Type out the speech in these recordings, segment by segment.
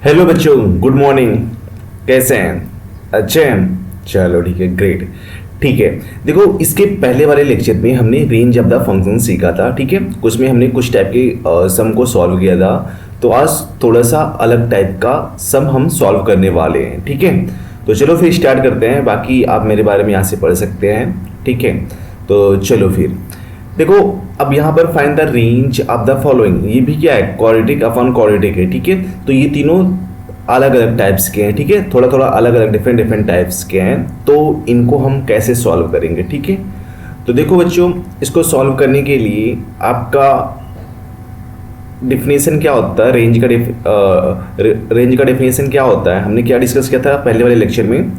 Hello बच्चों, good morning. कैसे हैं? अच्छे हैं? चलो ठीक है, ग्रेट। ठीक है, देखो इसके पहले वाले लेक्चर में हमने रेंज ऑफ द फंक्शन सीखा था। ठीक है, कुछ में हमने कुछ टाइप के सम को सॉल्व किया था। तो आज थोड़ा सा अलग टाइप का सम हम सॉल्व करने वाले हैं। ठीक है, तो चलो फिर स्टार्ट करते हैं। बाकी आप मेरे बारे में यहाँ से पढ़ सकते हैं। ठीक है, तो चलो फिर देखो, अब यहाँ पर find the range of the following. ये भी क्या है? क्वाड्रेटिक अपॉन क्वाड्रेटिक है। ठीक है, तो ये तीनों अलग अलग टाइप्स के हैं। ठीक है, थोड़ा थोड़ा अलग अलग डिफरेंट टाइप्स के हैं। तो इनको हम कैसे सॉल्व करेंगे? ठीक है, तो देखो बच्चों, इसको सॉल्व करने के लिए आपका डिफिनेशन क्या होता है? रेंज का डिफिनेशन क्या होता है? हमने क्या डिस्कस किया था पहले वाले लेक्चर में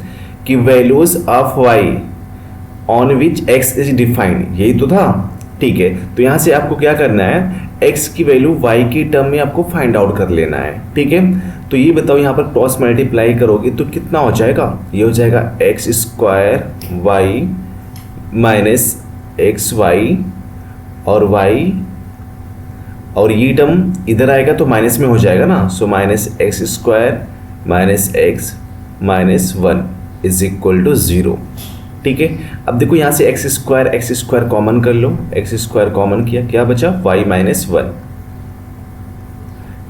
कि values of Y on which X is defined, यही तो था। ठीक है, तो यहाँ से आपको क्या करना है? x की वैल्यू y की टर्म में आपको फाइंड आउट कर लेना है। ठीक है, तो ये बताओ, यहाँ पर क्रॉस मल्टीप्लाई करोगे तो कितना हो जाएगा? ये हो जाएगा X square Y minus X Y और y, और ये टर्म इधर आएगा तो माइनस में हो जाएगा ना। So minus X square minus X minus 1 is equal to 0। ठीक है, अब देखो यहाँ से एक्स स्क्वायर कॉमन कर लो। एक्स स्क्वायर कॉमन किया, क्या बचा? Y minus 1।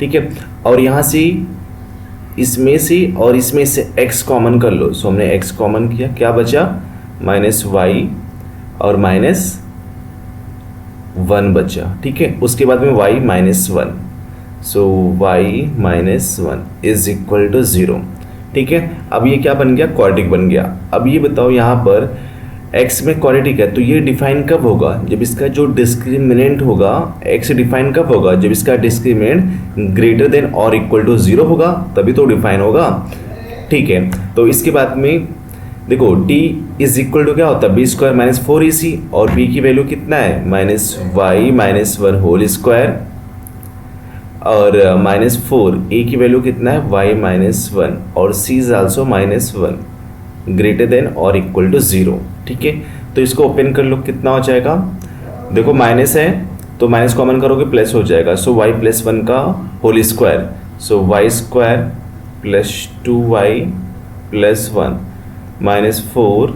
ठीक है, और यहाँ से इसमें से और इसमें से एक्स कॉमन कर लो। सो हमने एक्स कॉमन किया, क्या बचा? माइनस वाई और माइनस 1 बचा। ठीक है, उसके बाद में Y minus 1। So Y minus 1 is equal to 0। ठीक है, अब ये क्या बन गया? क्वाड्रेटिक बन गया। अब ये बताओ, यहाँ पर x में क्वाड्रेटिक है तो ये डिफाइन कब होगा? जब इसका जो डिस्क्रिमिनेंट होगा, x डिफाइन कब होगा? जब इसका डिस्क्रिमिनेंट ग्रेटर देन और इक्वल टू 0 होगा, तभी तो डिफाइन होगा। ठीक है, तो इसके बाद में देखो t इज इक्वल टू क्या होता है? बी स्क्वायर माइनस 4ac, और b की वैल्यू कितना है? Minus Y minus 1 whole square, और माइनस 4 a की वैल्यू कितना है? y माइनस 1, और c is also minus 1 greater than और इक्वल टू 0। ठीक है, तो इसको ओपन कर लो, कितना हो जाएगा? देखो माइनस है तो माइनस कॉमन करोगे प्लस हो जाएगा। सो y प्लस 1 का whole square, so y square plus 2y plus 1 minus 4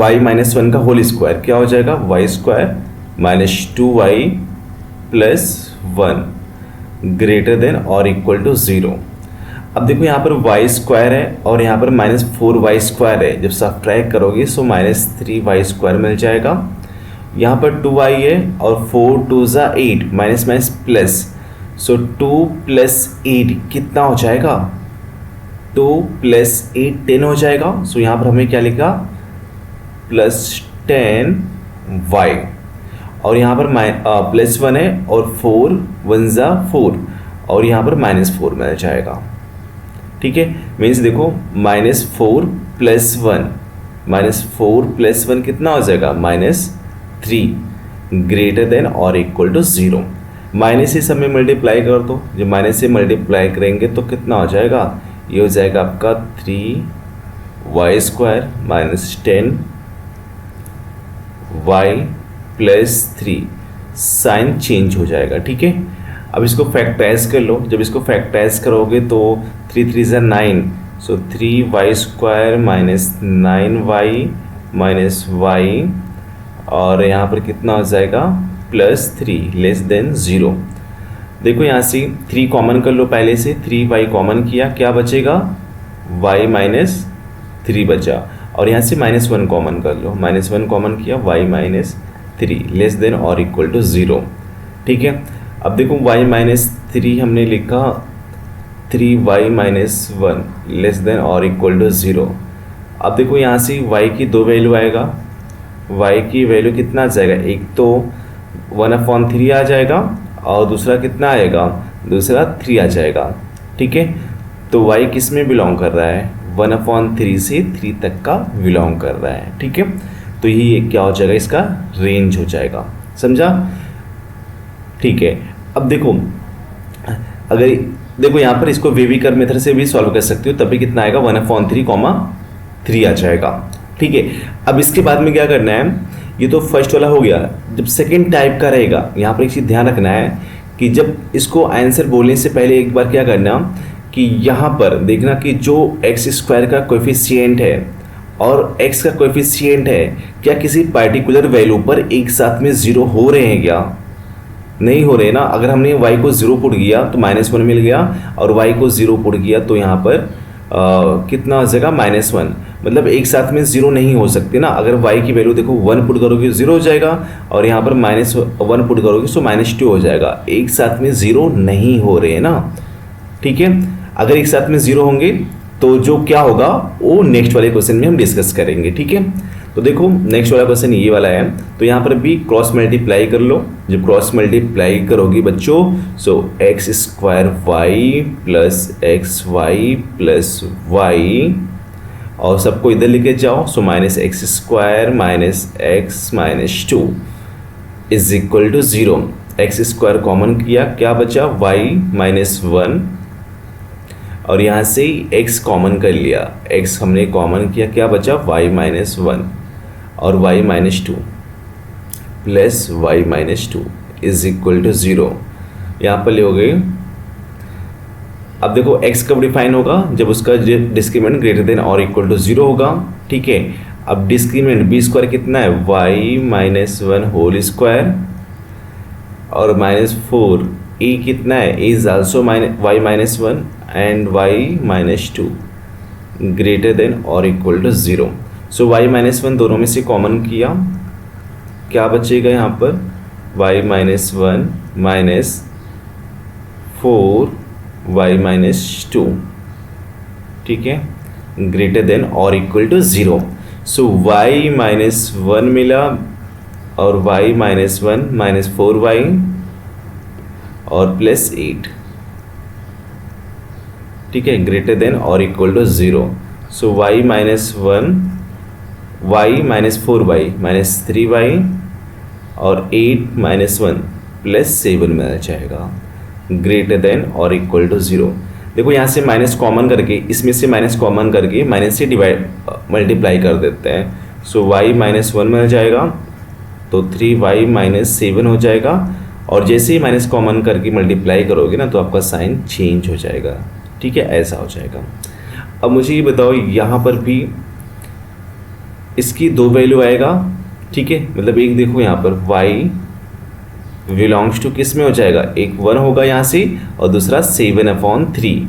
y minus 1 का होल स्क्वायर, क्या हो जाएगा? y square minus 2y plus 1 greater than और इक्वल टू 0। अब देखो यहाँ पर वाई स्क्वायर है और यहाँ पर माइनस 4y स्क्वायर है। जब सब्ट्रैक्ट करोगे सो माइनस 3y स्क्वायर मिल जाएगा। यहाँ पर 2y है और 4 2 ज़ा 8, माइनस माइनस प्लस, सो 2 प्लस 8 कितना हो जाएगा? 2 प्लस 8 10 हो जाएगा। सो यहाँ पर हमें क्या लिखा? प्लस 10y, और यहाँ पर प्लस 1 है और 4 1 ज़ा 4, और यहाँ पर माइनस 4 मिल जाएगा। ठीक है, मीन्स देखो माइनस 4 प्लस 1, माइनस 4 प्लस 1 कितना हो जाएगा? माइनस 3 ग्रेटर देन और इक्वल टू 0। माइनस से सब में मल्टीप्लाई कर दो। जब माइनस से मल्टीप्लाई करेंगे तो कितना हो जाएगा? ये हो जाएगा आपका 3y square minus 10y plus 3, sign change हो जाएगा। ठीक है, अब इसको फैक्टराइज कर लो। जब इसको फैक्टराइज करोगे तो 3 3 ज़ा 9, सो 3y square minus 9y minus y, और यहाँ पर कितना हो जाएगा? Plus 3 less than 0। देखो यहाँ से 3 कॉमन कर लो, पहले से 3y कॉमन किया, क्या बचेगा? y माइनस 3 बचा, और यहाँ से माइनस 1 कॉमन कर लो, माइनस 1 कॉमन किया, y माइनस 3 लेस देन और इक्वल टू 0। ठीक है, अब देखो y माइनस 3 हमने लिखा, 3y माइनस 1 लेस देन और इक्वल टू 0। अब देखो यहाँ से y की 2 वैल्यू आएगा। y की वैल्यू कितना आ जाएगा? एक तो 1/3 आ जाएगा और दूसरा कितना आएगा? दूसरा 3 आ जाएगा। ठीक है, तो y किस में बिलोंग कर रहा है? 1/3 से 3 तक का बिलोंग कर रहा है। ठीक है, तो यही क्या हो जाएगा? इसका रेंज हो जाएगा। समझा? ठीक है, अब देखो, अगर देखो यहाँ पर इसको वेविकर मेथड से भी सॉल्व कर सकते हो, तभी कितना आएगा? 1/3 आ जाएगा। ठीक है, अब इसके बाद में क्या करना है? ये तो फर्स्ट वाला हो गया। जब सेकेंड टाइप का रहेगा, यहाँ पर एक चीज़ ध्यान रखना है कि जब इसको आंसर बोलने से पहले एक बार क्या करना कि यहाँ पर देखना कि जो एक्स स्क्वायर का कोएफिशिएंट है और एक्स का कोएफिशिएंट है क्या किसी पार्टिकुलर वैल्यू पर एक साथ में ज़ीरो हो रहे हैं क्या? नहीं हो रहे ना। अगर हमने y को ज़ीरो पुट किया तो -1 मिल गया, और y को ज़ीरो पुट किया तो यहाँ पर कितना हो जाएगा? -1। मतलब एक साथ में ज़ीरो नहीं हो सकते ना। अगर y की वैल्यू देखो 1 पुट करोगे 0 हो जाएगा, और यहाँ पर -1 पुट करोगे तो -2 हो जाएगा। एक साथ में ज़ीरो नहीं हो रहे हैं ना, ठीक है। अगर एक साथ में ज़ीरो होंगे तो जो क्या होगा वो नेक्स्ट वाले क्वेश्चन में हम डिस्कस करेंगे, ठीक है। तो देखो नेक्स्ट वाला क्वेश्चन ये वाला है, तो यहाँ पर भी क्रॉस मल्टीप्लाई कर लो। जब क्रॉस मल्टीप्लाई करोगी बच्चों, so x square y plus x y plus y, और सबको इधर लेके जाओ, so -x square -x-2 is equal to 0। X square common किया, क्या बचा? y-1, और यहाँ से x कॉमन कर लिया, x हमने कॉमन किया, क्या बचा? y-1 और y-2 plus y-2 is equal to 0। यहाँ पर लोगे, अब देखो x कब डिफाइन होगा? जब उसका डिस्क्रीमेंट ग्रेटर देन और इक्वल टू 0 होगा, ठीक है। अब डिस्क्रीमेंट b स्क्वायर कितना है? y-1 होल स्क्वायर, और -4 a कितना है? a is also y-1 and y-2 greater than और इक्वल टू 0। सो y-1 दोनों में से कॉमन किया, क्या बचेगा यहाँ पर? y-1 -4y-2, ठीक है, ग्रेटर देन और इक्वल टू 0। सो y-1 मिला, और y-1 -4y और प्लस 8, ठीक है, ग्रेटर देन और equal to 0। So y-1 y -4y -3y और 8-1 प्लस 7 मिल जाएगा, ग्रेटर देन और इक्वल टू 0। देखो यहाँ से माइनस कॉमन करके, इसमें से माइनस कॉमन करके माइनस से मल्टीप्लाई कर देते हैं। सो y-1 मिल जाएगा, तो 3y -7 हो जाएगा, और जैसे ही माइनस कॉमन करके मल्टीप्लाई करोगे ना तो आपका साइन चेंज हो जाएगा, ठीक है, ऐसा हो जाएगा। अब मुझे ये बताओ, यहाँ पर भी इसकी 2 वैल्यू आएगा, ठीक है, मतलब एक देखो यहाँ पर y बिलोंग्स टू किस में हो जाएगा? एक 1 होगा यहाँ से, और दूसरा 7/3,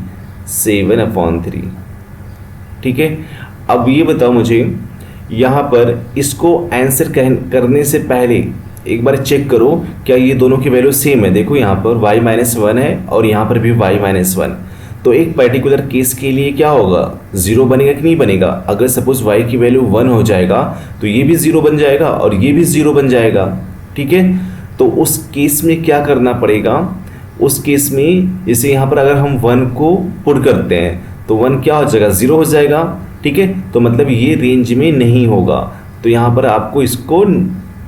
ठीक है। अब ये बताओ मुझे, यहाँ पर इसको आंसर करने से पहले एक बार चेक करो क्या ये दोनों की वैल्यू सेम है। देखो यहाँ पर y-1 है और यहाँ पर भी y-1, तो एक पर्टिकुलर केस के लिए क्या होगा? 0 बनेगा कि नहीं बनेगा? अगर सपोज y की वैल्यू 1 हो जाएगा तो ये भी 0 बन जाएगा और ये भी 0 बन जाएगा, ठीक है। तो उस केस में क्या करना पड़ेगा? उस केस में जैसे यहाँ पर अगर हम 1 को पुट करते हैं तो 1 क्या हो जाएगा? 0 हो जाएगा, ठीक है। तो मतलब ये रेंज में नहीं होगा, तो यहाँ पर आपको इसको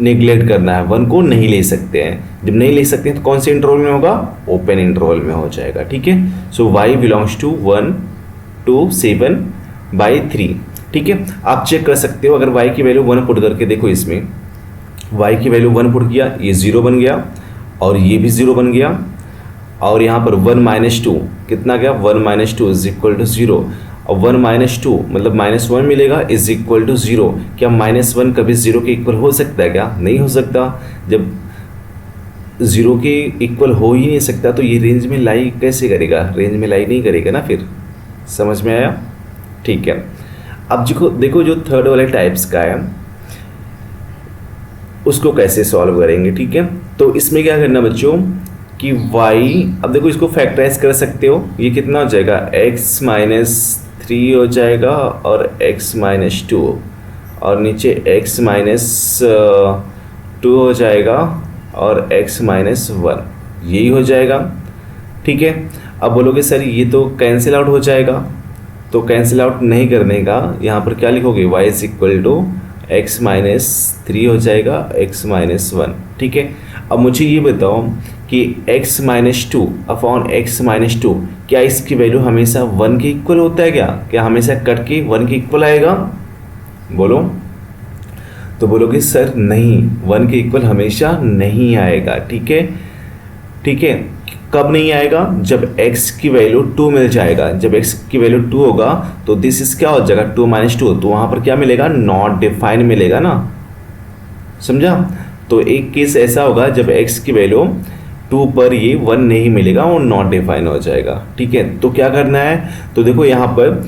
नेग्लेक्ट करना है, 1 को नहीं ले सकते हैं। जब नहीं ले सकते हैं तो कौन से इंटरवल में होगा? ओपन इंटरवल में हो जाएगा, ठीक है। सो y बिलोंग्स टू 1 to 7/3, ठीक है। आप चेक कर सकते हो, अगर y की वैल्यू 1 पुट करके देखो, इसमें y की वैल्यू 1 पुट किया, ये 0 बन गया और ये भी 0 बन गया, और यहाँ पर 1 - 2 कितना गया? 1 - 2 इज इक्वल टू 0, और 1 - 2 मतलब -1 मिलेगा इज इक्वल टू 0। क्या -1 कभी 0 के इक्वल हो सकता है क्या? नहीं हो सकता। जब 0 के इक्वल हो ही नहीं सकता तो ये रेंज में लाई कैसे करेगा? रेंज में लाई नहीं करेगा ना। फिर समझ में आया? ठीक है। अब देखो जो थर्ड वाले टाइप्स का है उसको कैसे सॉल्व करेंगे, ठीक है। तो इसमें क्या करना बच्चों कि y, अब देखो इसको फैक्टराइज कर सकते हो, ये कितना हो जाएगा? x - 3 हो जाएगा और x - 2, और नीचे x - 2 हो जाएगा और x - 1, यही हो जाएगा, ठीक है। अब बोलोगे सर ये तो कैंसिल आउट हो जाएगा, तो कैंसिल आउट नहीं करने का यहाँ पर क्या लिखोगे? y is equal to x - 3 हो जाएगा, x - 1, ठीक है। अब मुझे ये बताओ कि x - 2 अपॉन x - 2, क्या इसकी वैल्यू हमेशा 1 के इक्वल होता है क्या? क्या हमेशा कट के 1 के इक्वल आएगा? बोलो। तो बोलोगे सर नहीं, 1 के इक्वल हमेशा नहीं आएगा, ठीक है, ठीक है। कब नहीं आएगा? जब x की वैल्यू 2 मिल जाएगा। जब x की वैल्यू 2 होगा तो दिस इज क्या हो जाएगा 2 - 2, तो वहाँ पर क्या मिलेगा? नॉट डिफाइन मिलेगा ना, समझा? तो एक केस ऐसा होगा जब x की वैल्यू 2 पर ये 1 नहीं मिलेगा, वो नॉट डिफाइन हो जाएगा। ठीक है, तो क्या करना है? तो देखो यहाँ पर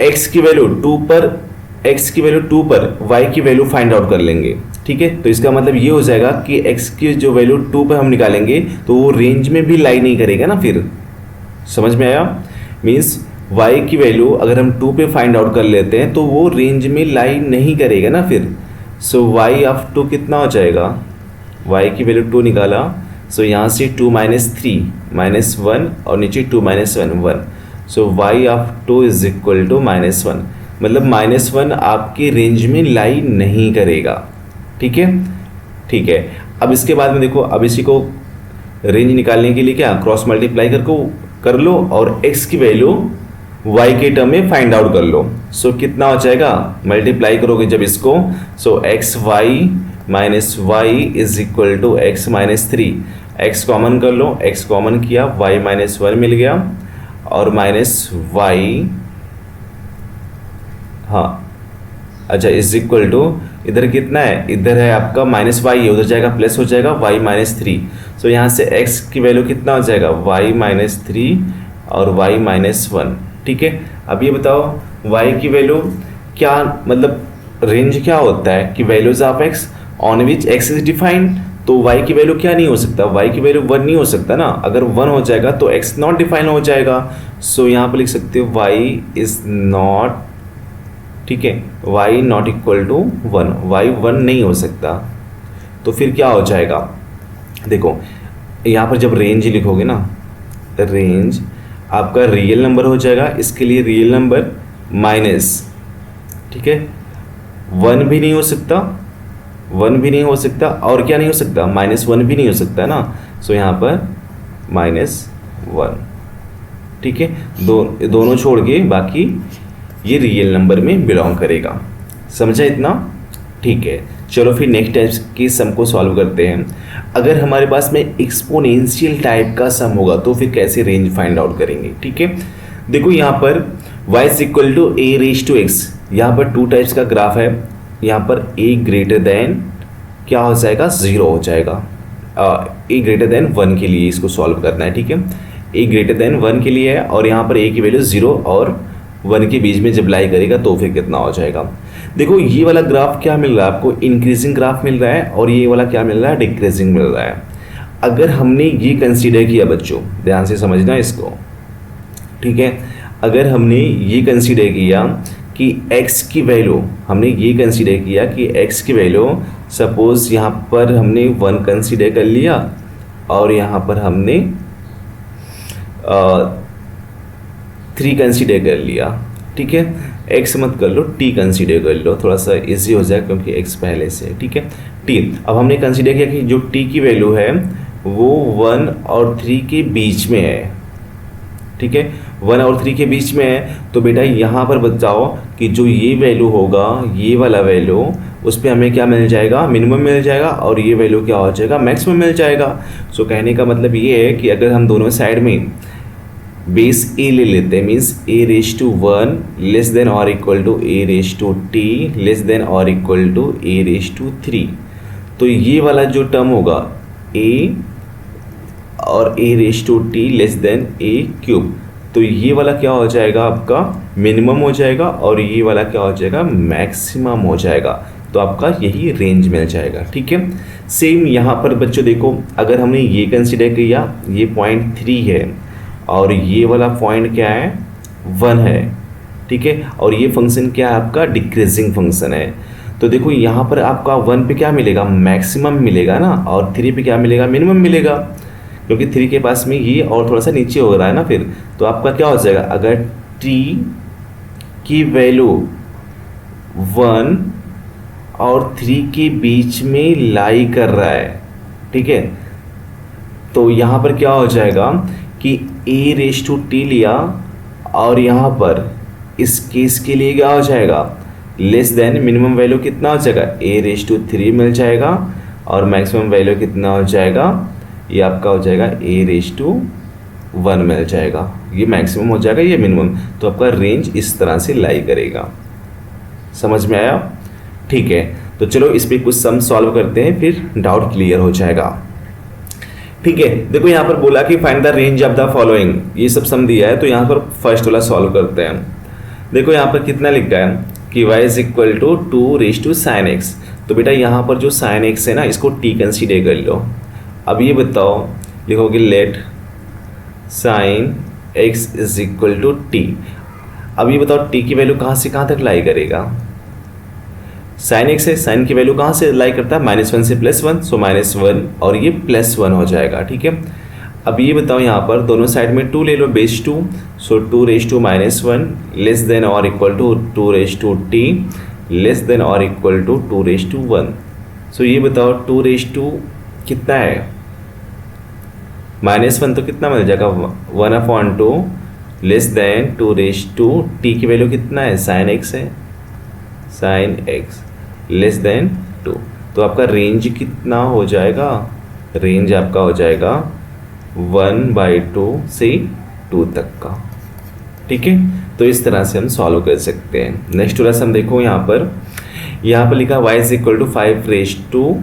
x की वैल्यू 2 पर y की वैल्यू फाइंड आउट कर लेंगे। ठीक है, तो इसका मतलब ये हो जाएगा कि x की जो वैल्यू 2 पर हम निकालेंगे तो वो रेंज में भी लाई नहीं करेगा ना। फिर समझ में आया? मीन्स y की वैल्यू अगर हम 2 पे फाइंड आउट कर लेते हैं तो वो रेंज में लाई नहीं करेगा ना फिर। सो y ऑफ 2 कितना हो जाएगा? y की वैल्यू 2 निकाला, सो यहाँ से 2 - 3 -1 और नीचे 2 - 1 1, so y of 2 is equal to -1, मतलब -1 आपकी रेंज में लाई नहीं करेगा। ठीक है, ठीक है। अब इसके बाद में देखो, अब इसी को रेंज निकालने के लिए क्या क्रॉस मल्टीप्लाई कर लो और x की वैल्यू y के टर्म में फाइंड आउट कर लो। सो कितना हो जाएगा? मल्टीप्लाई करोगे जब इसको, so xy minus Y is equal to x - 3, x common कर लो, x कॉमन किया, y - 1 मिल गया और -y, हाँ अच्छा, इज इक्वल टू इधर कितना है? इधर है आपका -y है, उधर जाएगा प्लस हो जाएगा y - 3। सो यहाँ से x की वैल्यू कितना हो जाएगा? y - 3 और y - 1। ठीक है, अब ये बताओ y की वैल्यू क्या, मतलब रेंज क्या होता है कि values of x on which x is defined. तो y की वैल्यू क्या नहीं हो सकता? y की वैल्यू 1 नहीं हो सकता ना। अगर 1 हो जाएगा तो x नॉट डिफाइन हो जाएगा। सो यहाँ पर लिख सकते हो y इज नॉट, ठीक है, y not equal to 1, y 1 नहीं हो सकता। तो फिर क्या हो जाएगा? देखो यहाँ पर जब रेंज लिखोगे ना, रेंज आपका रियल नंबर हो जाएगा, इसके लिए रियल नंबर माइनस, ठीक है, 1 भी नहीं हो सकता, 1 भी नहीं हो सकता, और क्या नहीं हो सकता? -1 भी नहीं हो सकता ना। सो यहाँ पर -1, ठीक है, दोनों छोड़ के बाकी ये रियल नंबर में बिलोंग करेगा। समझा इतना? ठीक है, चलो फिर नेक्स्ट टाइप के सम को सॉल्व करते हैं। अगर हमारे पास में एक्सपोनेंशियल टाइप का सम होगा तो फिर कैसे रेंज फाइंड आउट करेंगे? ठीक है, देखो यहाँ पर y equal to a raise to x, यहाँ पर 2 टाइप्स का ग्राफ है। यहाँ पर a ग्रेटर देन क्या हो जाएगा? 0 हो जाएगा। a ग्रेटर देन 1 के लिए इसको सॉल्व करना है। ठीक है, a ग्रेटर देन 1 के लिए है और यहाँ पर a की वैल्यू 0 और 1 के बीच में जब लाई करेगा तो फिर कितना हो जाएगा? देखो ये वाला ग्राफ क्या मिल रहा है आपको? इंक्रीजिंग ग्राफ मिल रहा है और ये वाला क्या मिल रहा है? डिक्रीजिंग मिल रहा है। अगर हमने ये कंसीडर किया, बच्चों ध्यान से समझना इसको, ठीक है, अगर हमने ये कंसीडर किया कि x की वैल्यू, हमने ये कंसीडर किया कि x की वैल्यू सपोज यहाँ पर हमने 1 कंसीडर कर लिया और यहाँ पर हमने 3 कंसीडर कर लिया। ठीक है, x मत कर लो, t कंसीडर कर लो, थोड़ा सा इजी हो जाए क्योंकि x पहले से है। ठीक है, t, अब हमने कंसीडर किया कि जो t की वैल्यू है वो 1 और 3 के बीच में है। ठीक है, 1 और 3 के बीच में है, तो बेटा यहाँ पर बताओ कि जो ये वैल्यू होगा, ये वाला वैल्यू, उस पर हमें क्या मिल जाएगा? मिनिमम मिल जाएगा, और ये वैल्यू क्या हो जाएगा? मैक्सिमम मिल जाएगा। सो कहने का मतलब ये है कि अगर हम दोनों साइड में बेस a ले लेते हैं, means a raise to 1 less than और equal to a raise to t less than और equal to a raise to 3, तो ये वाला जो टर्म होगा a और a raise to t less than a cube, तो ये वाला क्या हो जाएगा? आपका मिनिमम हो जाएगा और ये वाला क्या हो जाएगा? मैक्सिमम हो जाएगा। तो आपका यही रेंज मिल जाएगा। ठीक है, सेम यहाँ पर बच्चों देखो, अगर हमने ये कंसिडर किया, ये पॉइंट 3 है और ये वाला पॉइंट क्या है? 1 है। ठीक है, और ये फंक्शन क्या है? आपका डिक्रीजिंग फंक्शन है। तो देखो यहाँ पर आपका 1 पे क्या मिलेगा? मैक्सिमम मिलेगा ना, और 3 पे क्या मिलेगा? मिनिमम मिलेगा, क्योंकि 3 के पास में ये और थोड़ा सा नीचे हो रहा है ना। फिर तो आपका क्या हो जाएगा? अगर t की वैल्यू 1 और 3 के बीच में लाई कर रहा है, ठीक है, तो यहाँ पर क्या हो जाएगा कि a रेज टू t लिया और यहाँ पर इस केस के लिए क्या हो जाएगा? लेस देन मिनिमम वैल्यू कितना हो जाएगा? a रेज टू 3 मिल जाएगा और मैक्सिमम वैल्यू कितना हो जाएगा? ये आपका हो जाएगा a⁻1 मिल जाएगा। ये मैक्सिमम हो जाएगा, ये मिनिमम। तो आपका रेंज इस तरह से लाई करेगा। समझ में आया? ठीक है, तो चलो इस पर कुछ सम सॉल्व करते हैं, फिर डाउट क्लियर हो जाएगा। ठीक है, देखो यहाँ पर बोला कि find the range of the following, ये सब सम दिया है। तो यहाँ पर फर्स्ट वाला सॉल्व करते हैं। देखो यहाँ पर कितना लिखा है कि y is equal to 2 sin x। तो बेटा यहाँ पर जो sin x है ना, इसको t कंसीडर कर लो। अब ये बताओ, लिखोगे let sin x is equal to t। अब ये बताओ t की वैल्यू कहाँ से कहाँ तक लाई करेगा? sin x है, sin की वैल्यू कहाँ से लाई करता है? -1 से +1, सो -1 और ये +1 हो जाएगा। ठीक है, अब ये बताओ यहाँ पर दोनों साइड में 2 ले लो, बेस 2, सो 2⁻1 लेस देन और equal to 2t less than और इक्वल टू 2⁻1। सो ये बताओ 2 कितना है? -1 तो कितना मिल जाएगा? 1/2 लेस देन 2t की वैल्यू कितना है? sin x है, sin x लेस देन 2। तो आपका रेंज कितना हो जाएगा? रेंज आपका हो जाएगा 1/2 से 2 तक का। ठीक है, तो इस तरह से हम सॉल्व कर सकते हैं। नेक्स्ट वाला सम देखो, यहाँ पर लिखा y is equal to 5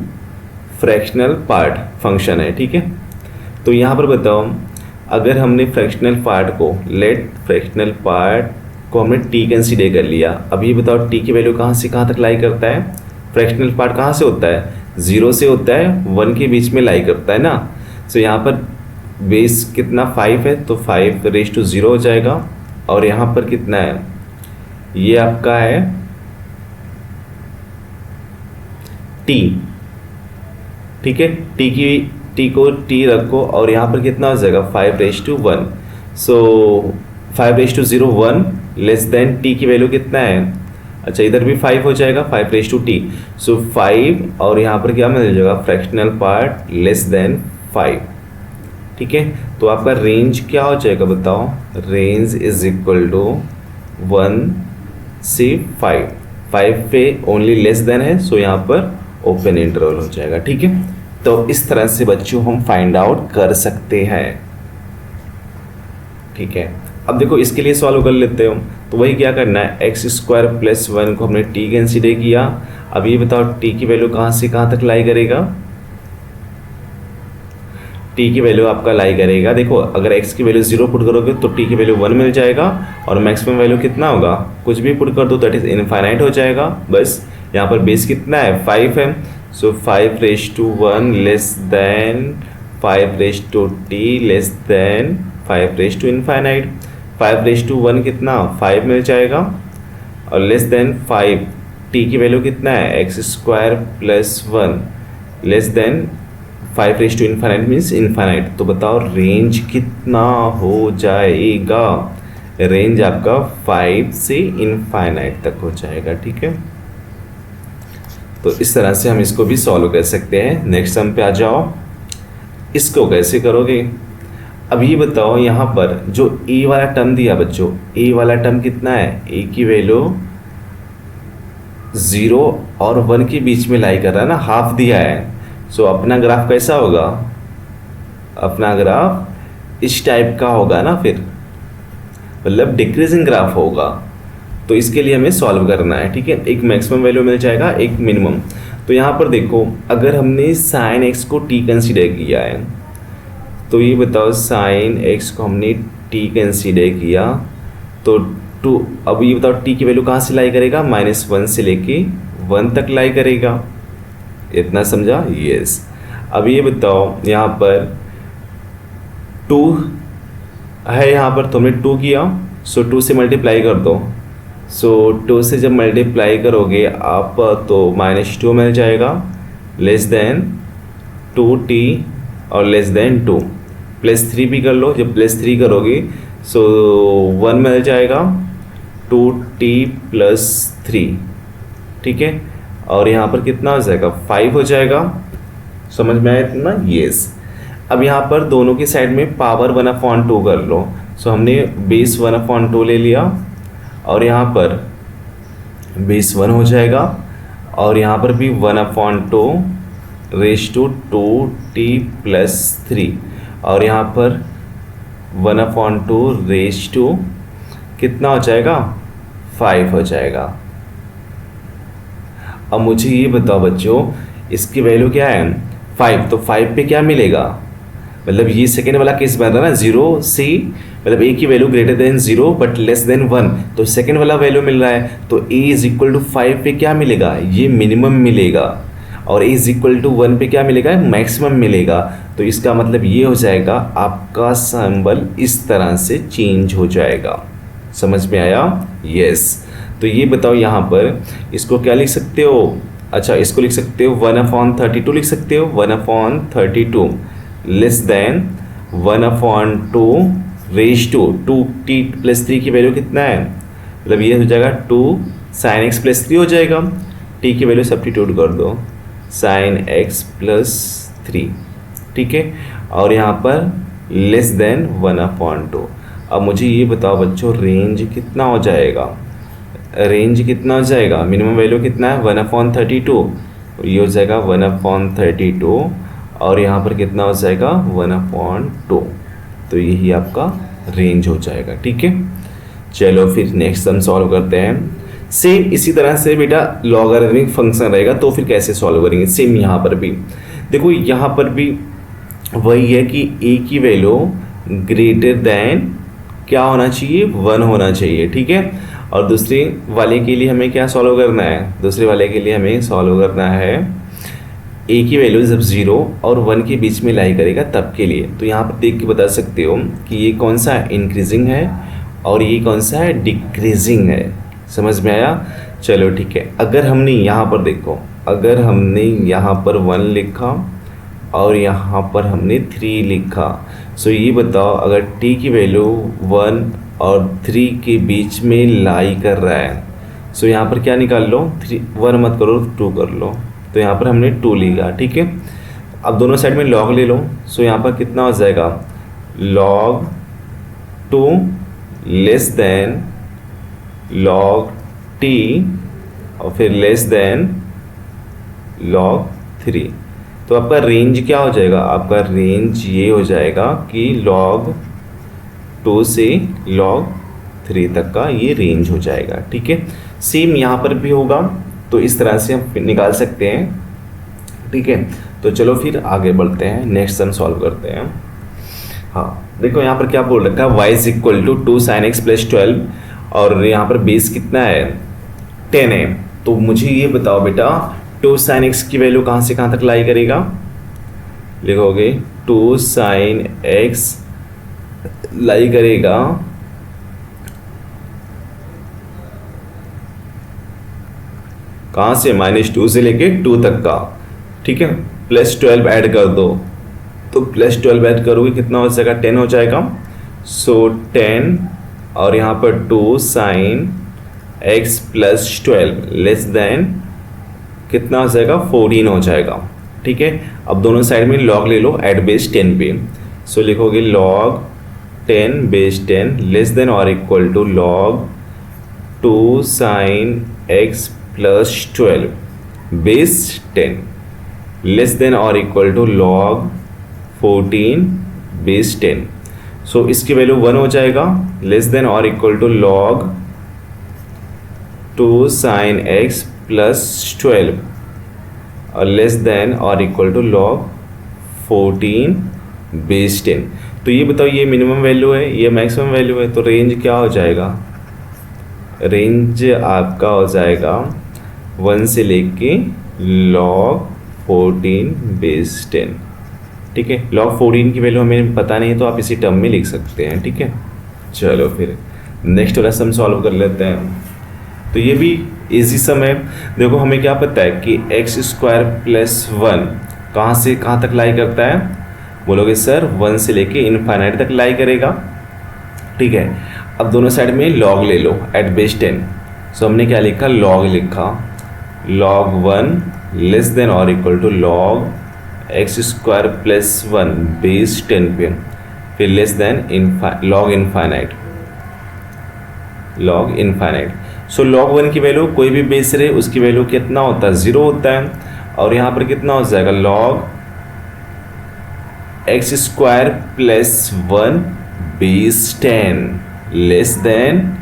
fractional part function है। ठीक है, तो यहाँ पर बताओ, अगर हमने फ्रैक्शनल पार्ट को हमने t कंसीडर कर लिया। अब ये बताओ t की वैल्यू कहाँ से कहाँ तक लाई करता है? फ्रैक्शनल पार्ट कहाँ से होता है? 0 से होता है, 1 के बीच में लाई करता है ना। सो यहाँ पर बेस कितना 5 है, तो 5⁻0 हो जाएगा। और यहाँ पर कितना है? ये आपका है t। ठीक है, t को t रखो और यहाँ पर कितना हो जाएगा? 5⁻1। सो 5⁻01 लेस देन t की वैल्यू कितना है? अच्छा, इधर भी 5 हो जाएगा, 5⁻t। सो 5 और यहाँ पर क्या मिल जाएगा? Fractional part less than 5। ठीक है, तो आपका रेंज क्या हो जाएगा बताओ? रेंज इज इक्वल टू 1 से 5 पे ओनली लेस देन है, सो यहाँ पर ओपन इंटरवल हो जाएगा। ठीक है, तो इस तरह से बच्चों हम फाइंड आउट कर सकते हैं। ठीक है, अब देखो इसके लिए सॉल्व कर लेते हो। तो वही क्या करना है, x² + 1 को हमने t कंसीडर किया। अब ये बताओ t की वैल्यू कहाँ से कहाँ तक लाई करेगा? t की वैल्यू आपका लाई करेगा, देखो अगर x की वैल्यू 0 पुट करोगे तो t की वैल्यू 1 मिल जाएगा। और मैक्सिमम वैल्यू कितना होगा? कुछ भी पुट कर दो, दैट इज इनफाइनाइट हो जाएगा। बस यहाँ पर बेस कितना है? 5 है। सो 5⁻1 less than 5⁻t less than 5⁻∞। 5⁻1 कितना? 5 मिल जाएगा। और लेस देन 5 t की वैल्यू कितना है? x² + 1 less then 5⁻∞ means infinite. तो बताओ रेंज कितना हो जाएगा? रेंज आपका 5 से इनफाइनाइट तक हो जाएगा। ठीक है, तो इस तरह से हम इसको भी सॉल्व कर सकते हैं। नेक्स्ट सम पे आ जाओ। इसको कैसे करोगे? अब ये बताओ, यहाँ पर जो a वाला टर्म दिया बच्चों, a वाला टर्म कितना है? a की वैल्यू 0 और 1 के बीच में लाई कर रहा है ना, हाफ दिया है। सो अपना ग्राफ कैसा होगा? अपना ग्राफ इस टाइप का होगा ना, फिर मतलब डिक्रीजिंग ग्राफ होगा। तो इसके लिए हमें सॉल्व करना है। ठीक है, एक मैक्सिमम वैल्यू मिल जाएगा, एक मिनिमम। तो यहाँ पर देखो, अगर हमने sin x को t कंसीडर किया है, तो ये बताओ sin x को हमने t कंसीडर किया तो 2। अब ये बताओ t की वैल्यू कहाँ से लाई करेगा? -1 से लेके 1 तक लाई करेगा। इतना समझा? यस। अब ये बताओ, यहाँ पर 2 है, यहाँ पर तुमने 2 किया, सो 2 से मल्टीप्लाई कर दो। सो 2 से जब मल्टीप्लाई करोगे आप तो -2 मिल जाएगा लेस देन 2t और लेस देन 2 +3 भी कर लो। जब +3 करोगे सो 1 मिल जाएगा 2t + 3। ठीक है, और यहाँ पर कितना हो जाएगा? 5 हो जाएगा। समझ में आया इतना? यस। अब यहाँ पर दोनों की साइड में पावर 1/2 कर लो। सो हमने बेस 1/2 ले लिया और यहाँ पर बेस 1 हो जाएगा और यहाँ पर भी 1/2 रेज टू 2t+3 और यहाँ पर 1/2 रेज टू कितना हो जाएगा 5 हो जाएगा। अब मुझे ये बताओ बच्चों, इसकी वैल्यू क्या है 5, तो 5 पे क्या मिलेगा, मतलब ये सेकेंड वाला केस बन रहा है ना 0 से, मतलब a की value greater than 0 but less than 1, तो सेकेंड वाला वैल्यू मिल रहा है, तो a = 5 पे क्या मिलेगा, ये मिनिमम मिलेगा, और a = 1 पे क्या मिलेगा, मैक्सिमम मिलेगा। तो इसका मतलब ये हो जाएगा आपका सिंबल इस तरह से चेंज हो जाएगा। समझ में आया? यस। तो ये बताओ यहाँ पर इसको क्या लिख सकते हो, अच्छा इसको लिख सकते हो 1/32 लिख सकते हो, 1/32 less than 1/2 raise to 2t+3 की वैल्यू कितना है, मतलब ये हो जाएगा 2 sin x + 3 हो जाएगा, t की वैल्यू सब्स्टिट्यूट कर दो sin x + 3, ठीक है, और यहाँ पर लेस देन 1/2। अब मुझे ये बताओ बच्चों रेंज कितना हो जाएगा, रेंज कितना हो जाएगा, मिनिमम वैल्यू कितना है 1/32, ये हो जाएगा 1/32 और यहाँ पर कितना हो जाएगा 1/2, तो यही आपका रेंज हो जाएगा। ठीक है, चलो फिर नेक्स्ट सम सॉल्व करते हैं। सेम इसी तरह से बेटा लॉगरिथमिक फंक्शन रहेगा, तो फिर कैसे सॉल्व करेंगे, सेम यहाँ पर भी देखो, यहाँ पर भी वही है कि a की वैल्यू ग्रेटर देन क्या होना चाहिए 1 होना चाहिए। ठीक है, और दूसरे वाले के लिए हमें क्या सॉल्व करना है, दूसरे वाले के लिए हमें सॉल्व करना है a की वैल्यू जब 0 और 1 के बीच में लाई करेगा तब के लिए। तो यहाँ पर देख के बता सकते हो कि ये कौन सा इंक्रीजिंग है और ये कौन सा है डिक्रीजिंग है। समझ में आया? चलो ठीक है, अगर हमने यहाँ पर देखो, अगर हमने यहाँ पर 1 लिखा और यहाँ पर हमने 3 लिखा, सो ये बताओ अगर t की वैल्यू 1 और 3 के बीच में लाई कर रहा है, सो यहाँ पर क्या निकाल लो, 1 मत करो 2 कर लो, तो यहाँ पर हमने 2 लिखा। ठीक है, अब दोनों साइड में लॉग ले लो, सो यहाँ पर कितना हो जाएगा log 2 less than log t और फिर लेस देन log 3। तो आपका रेंज क्या हो जाएगा, आपका रेंज ये हो जाएगा कि log 2 से log 3 तक का ये रेंज हो जाएगा। ठीक है, सेम यहाँ पर भी होगा, तो इस तरह से हम निकाल सकते हैं। ठीक है, तो चलो फिर आगे बढ़ते हैं, नेक्स्ट सम सॉल्व करते हैं। हाँ देखो यहाँ पर क्या बोल रखा है, y = 2 sin x + 12 और यहाँ पर बेस कितना है 10 है। तो मुझे ये बताओ बेटा 2 sin x की वैल्यू कहाँ से कहाँ तक लाई करेगा, लिखोगे 2 sin x लाई करेगा कहाँ से, -2 से लेके 2 तक का। ठीक है, +12 ऐड कर दो, तो +12 ऐड करोगे कितना हो जाएगा 10 हो जाएगा। सो 10 और यहाँ पर 2 sin x + 12 लेस देन कितना हो जाएगा 14 हो जाएगा। ठीक है, अब दोनों साइड में log ले लो एट बेस 10 पे, सो लिखोगे log 10 बेस 10 लेस देन और equal to log 2 sin x + 12 base 10 less than और equal to log 14 base 10। So इसकी वैल्यू 1 हो जाएगा, लेस देन और equal to log 2 sin x + 12 और लेस देन और इक्वल टू log 14 बेस 10। तो ये बताओ ये मिनिमम वैल्यू है, ये मैक्सिमम वैल्यू है, तो रेंज क्या हो जाएगा, रेंज आपका हो जाएगा 1 से लेके log 14 बेस 10। ठीक है, log 14 की वैल्यू हमें पता नहीं है, तो आप इसी टर्म में लिख सकते हैं। ठीक है, चलो फिर नेक्स्ट वाला सम सॉल्व कर लेते हैं। तो ये भी इजी सम है। देखो हमें क्या पता है कि x² + 1 कहाँ से कहाँ तक लाई करता है, बोलोगे सर 1 से लेके इनफाइनाइट तक लाई करेगा। ठीक है, अब दोनों साइड में log ले लो एट बेस 10। सो हमने क्या लिखा, log लिखा, log 1 लेस देन और equal to log x² + 1 base 10 पे, फिर less than log infinite, log infinite. So log 1 की वैल्यू कोई भी बेस रहे उसकी वैल्यू कितना होता है 0 होता है, और यहाँ पर कितना हो जाएगा log x square plus 1 base 10 less than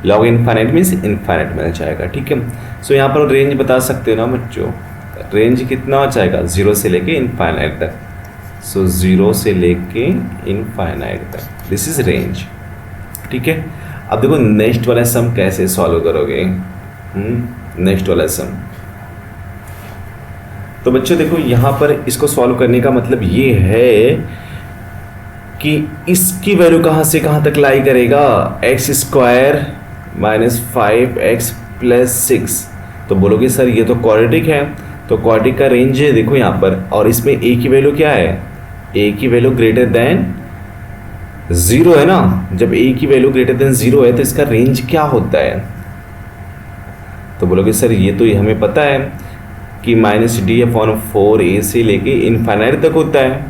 log infinite means infinite मिल जाएगा। ठीक है, सो यहाँ पर रेंज बता सकते हो ना बच्चों, रेंज कितना हो जाएगा 0 से लेके इनफाइनाइट तक। सो 0 से लेके इनफाइनाइट तक, दिस इज रेंज। ठीक है, अब देखो नेक्स्ट वाला सम कैसे सॉल्व करोगे। नेक्स्ट वाला सम, तो बच्चों देखो यहाँ पर इसको सॉल्व करने का मतलब ये है कि इसकी वैल्यू कहाँ से कहाँ तक लाई करेगा, x square minus 5x plus 6। तो बोलोगे सर ये तो क्वाड्रेटिक है, तो क्वाड्रेटिक का रेंज है देखो यहाँ पर, और इसमें a की वैल्यू क्या है, a की वैल्यू ग्रेटर देन 0 है ना। जब a की वैल्यू ग्रेटर देन 0 है तो इसका रेंज क्या होता है। तो बोलोगे सर ये तो हमें पता है कि -d/4a से लेके इनफाइनाइट तक होता है।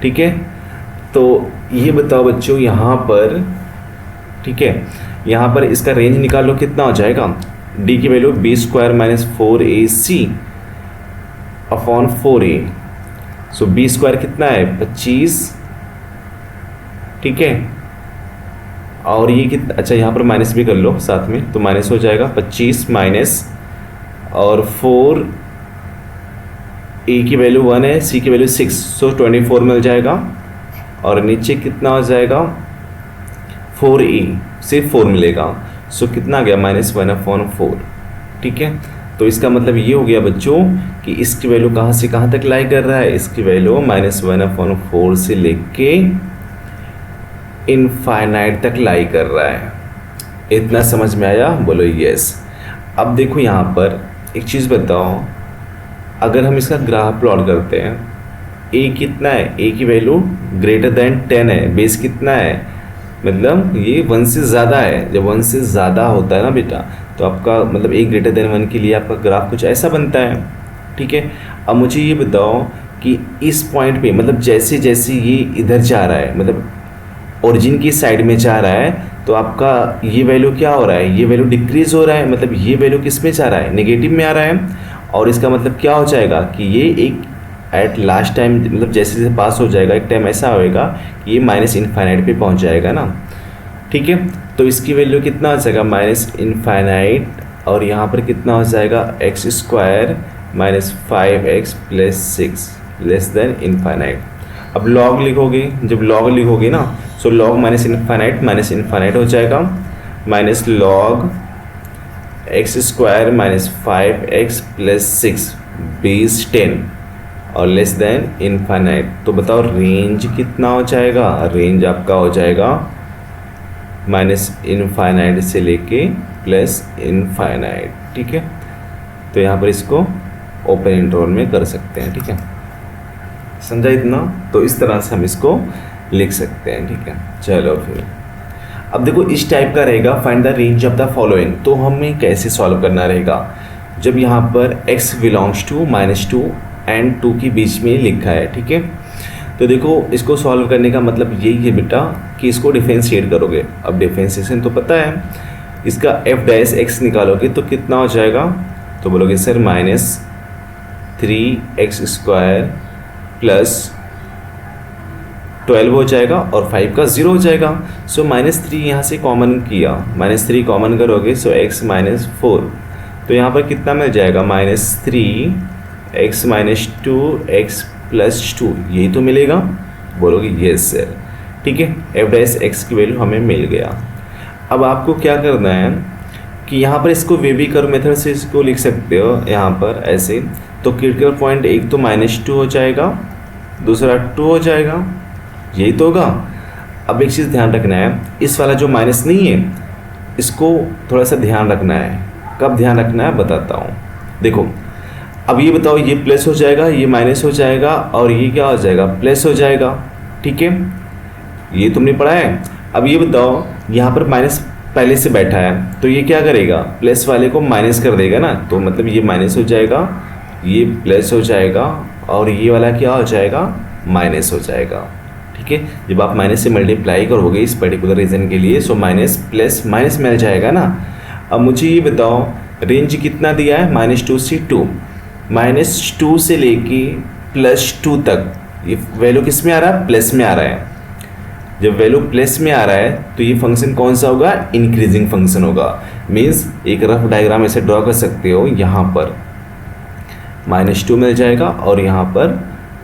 ठीक है, तो ये बताओ बच्चों यहाँ पर, ठीक है, यहाँ पर इसका रेंज निकाल लो कितना हो जाएगा, d की वैल्यू b² - 4ac/4a। सो b² कितना है 25। ठीक है, और ये कितना, अच्छा यहाँ पर माइनस भी कर लो साथ में, तो माइनस हो जाएगा 25 माइनस और 4 a की वैल्यू 1 है, c की वैल्यू 6, सो 24 मिल जाएगा। और नीचे कितना हो जाएगा 4a से 4 मिलेगा, सो कितना आ गया -1/4। ठीक है, तो इसका मतलब ये हो गया बच्चों कि इसकी वैल्यू कहाँ से कहाँ तक लाई कर रहा है, इसकी वैल्यू -1/4 से लेके इनफाइनाइट तक लाई कर रहा है। इतना समझ में आया, बोलो यस। अब देखो यहाँ पर एक चीज़ बताओ, अगर हम इसका ग्राफ प्लॉट करते हैं, a कितना है, a की वैल्यू ग्रेटर देन 10 है, बेस कितना है, मतलब ये 1 से ज़्यादा है। जब 1 से ज़्यादा होता है ना बेटा, तो आपका मतलब a ग्रेटर देन 1 के लिए आपका ग्राफ कुछ ऐसा बनता है। ठीक है, अब मुझे ये बताओ कि इस पॉइंट पे मतलब जैसे जैसे ये इधर जा रहा है, मतलब ओरिजिन की साइड में जा रहा है, तो आपका ये वैल्यू क्या हो रहा है, ये वैल्यू डिक्रीज हो रहा है, मतलब ये वैल्यू किस में जा रहा है, नेगेटिव में आ रहा है। और इसका मतलब क्या हो जाएगा कि ये एक एट लास्ट टाइम मतलब जैसे जैसे पास हो जाएगा, एक टाइम ऐसा होएगा कि ये माइनस इनफाइनाइट पे पहुंच जाएगा ना। ठीक है, तो इसकी वैल्यू कितना हो जाएगा -इनफाइनाइट, और यहाँ पर कितना हो जाएगा x² - 5x plus 6 less than infinite. अब लॉग लिखोगे, जब लॉग लिखोगे ना, सो लॉग -इनफाइनाइट हो जाएगा, minus log x² - 5x plus 6 base 10 और लेस देन इनफाइनाइट। तो बताओ रेंज कितना हो जाएगा, रेंज आपका हो जाएगा -इनफाइनाइट से लेके प्लस इनफाइनाइट। ठीक है, तो यहाँ पर इसको ओपन इंटरवल में कर सकते हैं। ठीक है, समझा इतना, तो इस तरह से हम इसको लिख सकते हैं। ठीक है, चलो फिर अब देखो इस टाइप का रहेगा, find the range of the following. तो हमें कैसे सॉल्व करना रहेगा, जब यहाँ पर x बिलोंग्स टू -2 एंड 2 के बीच में लिखा है। ठीक है, तो देखो इसको सॉल्व करने का मतलब यही है बेटा कि इसको डिफरेंशिएट करोगे। अब डिफरेंशिएशन तो पता है, इसका f' निकालोगे तो कितना हो जाएगा, तो बोलोगे सर -3x² प्लस 12 हो जाएगा और 5 का 0 हो जाएगा। सो -3 यहाँ से कॉमन किया, -3 कॉमन करोगे, सो x - 4, तो यहाँ पर कितना मिल जाएगा -3x - 2x प्लस 2, यही तो मिलेगा। बोलोगे यस सर। ठीक है, f' की वैल्यू हमें मिल गया। अब आपको क्या करना है कि यहाँ पर इसको वेवी कर्व मेथड से इसको लिख सकते हो यहाँ पर ऐसे। तो क्रिटिकल पॉइंट एक तो -2 हो जाएगा, दूसरा 2 हो जाएगा, यही तो होगा। अब एक चीज़ ध्यान रखना है, इस वाला जो माइनस नहीं है इसको थोड़ा सा ध्यान रखना है। कब ध्यान रखना है बताता हूँ। देखो अब ये बताओ, ये प्लस हो जाएगा, ये माइनस हो जाएगा, और ये क्या हो जाएगा प्लस हो जाएगा। ठीक है, ये तुमने पढ़ा है। अब ये बताओ, यहाँ पर माइनस पहले से बैठा है, तो ये क्या करेगा, प्लस वाले को माइनस कर देगा ना, तो मतलब ये माइनस हो जाएगा, ये प्लस हो जाएगा, और ये वाला क्या हो जाएगा माइनस हो जाएगा। ठीक है, जब आप माइनस से मल्टीप्लाई करोगे इस पर्टिकुलर रीज़न के लिए, सो माइनस प्लस माइनस मिल जाएगा ना। अब मुझे ये बताओ रेंज कितना दिया है, -2 से 2, -2 से लेके +2 तक ये वैल्यू किस में आ रहा है, प्लस में आ रहा है। जब वैल्यू प्लस में आ रहा है तो ये फंक्शन कौन सा होगा, इंक्रीजिंग फंक्शन होगा। मीन्स एक रफ डायग्राम ऐसे ड्रॉ कर सकते हो, यहाँ पर -2 मिल जाएगा और यहाँ पर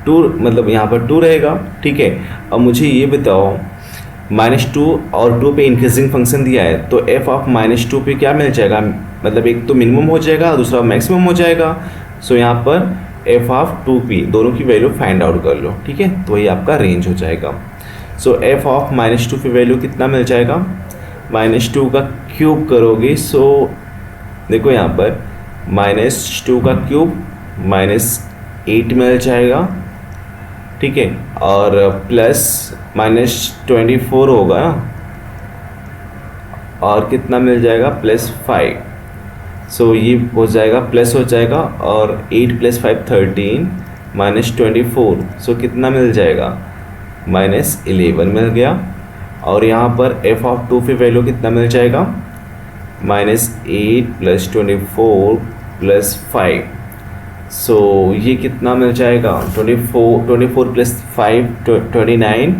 2, मतलब यहाँ पर 2 रहेगा। ठीक है, अब मुझे ये बताओ -2 और 2 पे इंक्रीजिंग फंक्शन दिया है तो f ऑफ -2 पे क्या मिल जाएगा, मतलब एक तो मिनिमम हो जाएगा दूसरा मैक्सिमम हो जाएगा। सो यहाँ पर f ऑफ 2p दोनों की वैल्यू फाइंड आउट कर लो। ठीक है, तो ये आपका रेंज हो जाएगा। सो f ऑफ -2 पे वैल्यू कितना मिल जाएगा, -2 का क्यूब करोगे। सो देखो यहाँ पर -2 का क्यूब -8 मिल जाएगा। ठीक है, और प्लस -24 होगा ना, और कितना मिल जाएगा, +5। सो ये हो जाएगा प्लस हो जाएगा, और 8 + 5 13 -24। सो कितना मिल जाएगा, -11 मिल गया। और यहाँ पर f ऑफ 2 पे वैल्यू कितना मिल जाएगा, -8 + 24 + 5। सो ये कितना मिल जाएगा, 24 + 5 29।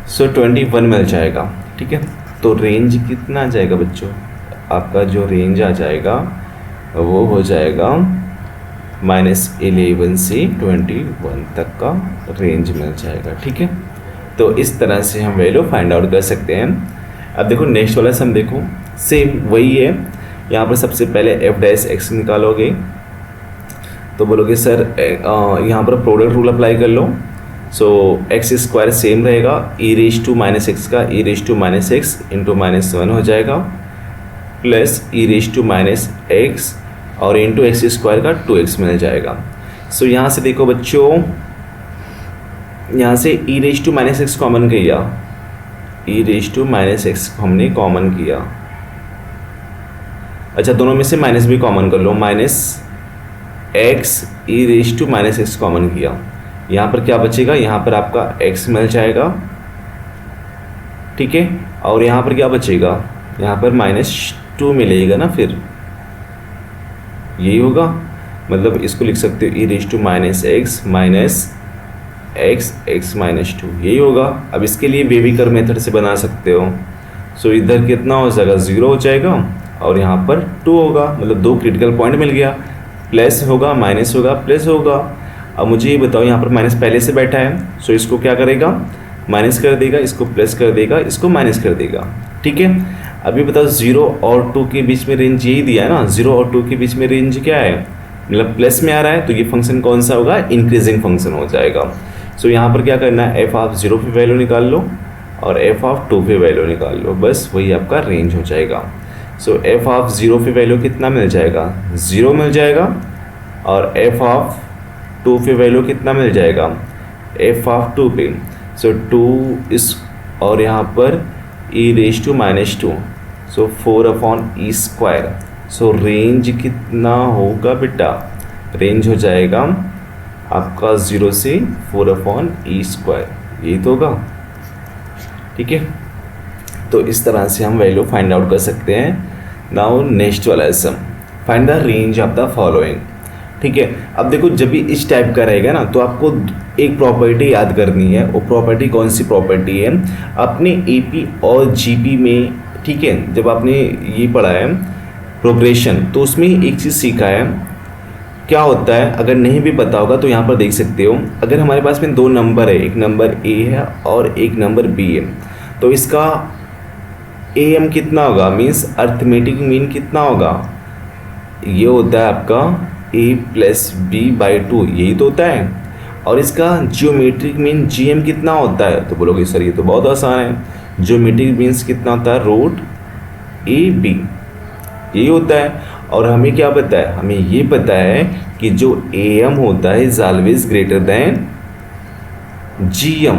सो 21 मिल जाएगा। ठीक है, तो रेंज कितना आ जाएगा बच्चों, आपका जो रेंज आ जाएगा वो हो जाएगा -11 से 21 तक का रेंज मिल जाएगा। ठीक है, तो इस तरह से हम वैल्यू फाइंड आउट कर सकते हैं। अब देखो नेक्स्ट वाला सम देखो, सेम वही है। यहाँ पर सबसे पहले f' निकालोगे तो बोलोगे सर यहाँ पर प्रोडक्ट रूल अप्लाई कर लो। सो x² सेम रहेगा, e⁻x का e⁻x इंटू -1 हो जाएगा, प्लस e⁻x और इंटू x² का 2x मिल जाएगा। सो यहाँ से देखो बच्चों, यहाँ से e⁻x कॉमन किया, e⁻x हमने कॉमन किया। अच्छा, दोनों में से माइनस भी कॉमन कर लो, -x e⁻x कॉमन किया। यहाँ पर क्या बचेगा, यहाँ पर आपका x मिल जाएगा। ठीक है, और यहाँ पर क्या बचेगा, यहाँ पर -2 मिलेगा ना, फिर यही होगा। मतलब इसको लिख सकते हो e⁻x माइनस x -2, यही होगा। अब इसके लिए बेबी कर्व मेथड से बना सकते हो। सो इधर कितना हो जाएगा, 0 हो जाएगा और यहाँ पर 2 होगा, मतलब 2 क्रिटिकल पॉइंट मिल गया। प्लस होगा, माइनस होगा, प्लस होगा। अब मुझे ये बताओ, यहाँ पर माइनस पहले से बैठा है, सो इसको क्या करेगा, माइनस कर देगा, इसको प्लस कर देगा, इसको माइनस कर देगा। ठीक है, अभी बताओ 0 और 2 के बीच में रेंज यही दिया है ना, 0 और 2 के बीच में रेंज क्या है, मतलब प्लस में आ रहा है, तो ये फंक्शन कौन सा होगा, इंक्रीजिंग फंक्शन हो जाएगा। सो यहाँ पर क्या करना है, f ऑफ 0 पे वैल्यू निकाल लो और f ऑफ 2 पे वैल्यू निकाल लो, बस वही आपका रेंज हो जाएगा। सो f ऑफ 0 पे वैल्यू कितना मिल जाएगा, 0 मिल जाएगा, और f ऑफ 2 पे वैल्यू कितना मिल जाएगा, f ऑफ 2 पे। सो 2 इस, और यहाँ पर e⁻², सो 4/e²। सो रेंज कितना होगा बेटा, रेंज हो जाएगा आपका 0 से 4/e², यही तो होगा। ठीक है, तो इस तरह से हम वैल्यू फाइंड आउट कर सकते हैं। नाउ नेक्स्ट वाला sum, find the range of the following. ठीक है, अब देखो जब भी इस टाइप का रहेगा ना, तो आपको एक प्रॉपर्टी याद करनी है। वो प्रॉपर्टी कौन सी प्रॉपर्टी है, अपने एपी और जीपी में। ठीक है, जब आपने ये पढ़ा है प्रोग्रेशन, तो उसमें एक चीज़ सीखा है, क्या होता है, अगर नहीं भी पता होगा तो यहाँ पर देख सकते हो। अगर हमारे पास में 2 नंबर है, एक नंबर a है और एक नंबर b है, तो इसका am कितना होगा, मीन्स अर्थमेटिक मीन कितना होगा, ये होता है आपका a + b/2, यही तो होता है। और इसका जियोमेट्रिक मीन gm कितना होता है, तो बोलोगे सर ये तो बहुत आसान है, जियोमेट्रिक मीन्स कितना होता है, √ab, यही होता है। और हमें क्या पता है, हमें ये पता है कि जो am होता है is always greater than gm,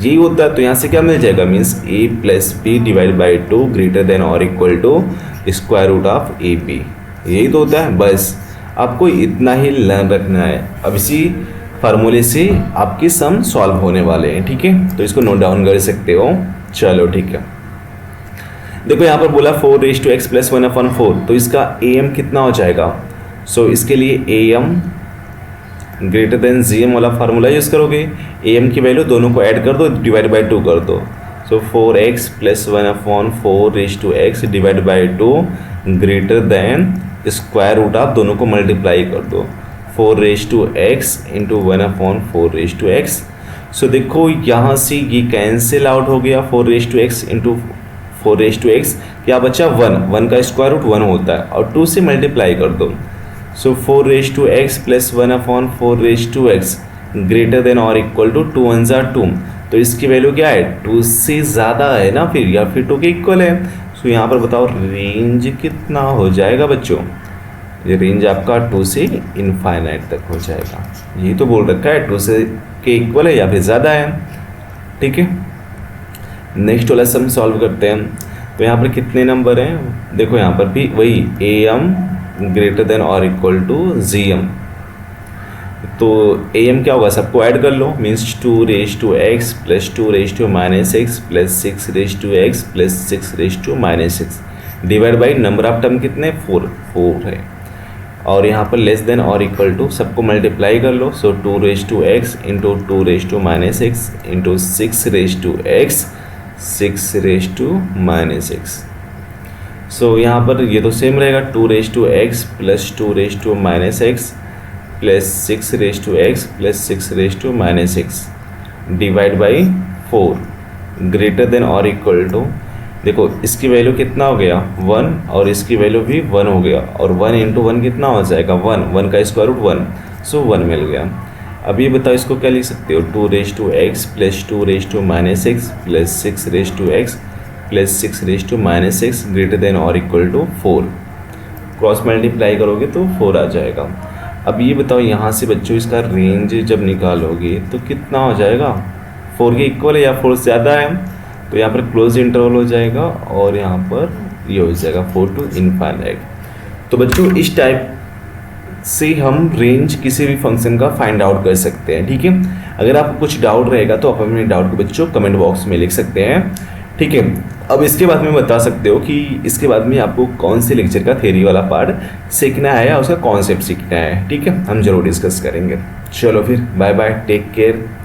यही होता है। तो यहाँ से क्या मिल जाएगा, means a + b/2 greater than और इक्वल टू √ab, यही तो होता है। बस आपको इतना ही लर्न रखना है। अब इसी फार्मूले से आपके सम सॉल्व होने वाले हैं। ठीक है, तो इसको नोट डाउन कर सकते हो। चलो ठीक है, देखो यहाँ पर बोला 4⁻x + 1/4, तो इसका am कितना हो जाएगा, सो इसके लिए A M greater than G M वाला फार्मूला यूज़ करोगे। ए एम की वैल्यू दोनों को ऐड कर दो, डिवाइड बाई 2 कर दो। So 4x plus 1/4 divide by 2 greater than square root आप दोनों को मल्टीप्लाई कर दो 4x इंटू 1/4x। सो देखो यहाँ से ये कैंसिल आउट हो गया 4x इंटू 4x, क्या बचा 1 का स्क्वायर रूट 1 होता है और 2 से मल्टीप्लाई कर दो। So 4x plus 1/4x greater than और इक्वल टू 2 1 ज़ा 2, तो इसकी वैल्यू क्या है 2 से ज़्यादा है ना फिर, या फिर 2 के इक्वल है। सो यहाँ पर बताओ रेंज कितना हो जाएगा बच्चों, ये रेंज आपका 2 से इनफाइनाइट तक हो जाएगा। यही तो बोल रखा है 2 से के इक्वल है या फिर ज़्यादा है। ठीक है, नेक्स्ट वाला सम सॉल्व करते हैं। तो यहाँ पर कितने नंबर हैं, देखो यहाँ पर भी वही ए एम ग्रेटर देन और इक्वल टू जी एम। तो ए एम क्या होगा, सबको ऐड कर लो, means 2x plus 2x plus 6x plus 6 divide by number of term कितने 4 है, और यहाँ पर लेस देन और इक्वल टू सबको मल्टीप्लाई कर लो। सो 2x into 2x into 6x सो यहाँ पर ये तो सेम रहेगा 2x plus 2x plus 6x plus 6 divide by 4 greater than और इक्वल टू, देखो इसकी वैल्यू कितना हो गया 1 और इसकी वैल्यू भी 1 हो गया, और 1 इंटू 1 कितना हो जाएगा 1 का स्क्वायर रूट 1, सो 1 मिल गया। अब ये बताओ इसको क्या लिख सकते हो 2x plus 2x plus 6x plus 6 greater than और इक्वल टू 4, क्रॉस मल्टीप्लाई करोगे तो 4 आ जाएगा। अब ये बताओ यहाँ से बच्चों इसका रेंज जब निकालोगे तो कितना हो जाएगा, 4 के इक्वल है या 4 से ज़्यादा है, तो यहाँ पर क्लोज इंटरवल हो जाएगा और यहाँ पर ये हो जाएगा 4 टू इनफाइनाइट। तो बच्चों इस टाइप से हम रेंज किसी भी फंक्शन का फाइंड आउट कर सकते हैं। ठीक है, अगर आपको कुछ डाउट रहेगा तो आप अपने डाउट को बच्चों कमेंट बॉक्स में लिख सकते हैं। ठीक है, अब इसके बाद में बता सकते हो कि इसके बाद में आपको कौन से लेक्चर का थ्योरी वाला पार्ट सीखना है या उसका कॉन्सेप्ट सीखना है। ठीक है, हम जरूर डिस्कस करेंगे। चलो फिर बाय बाय, टेक केयर।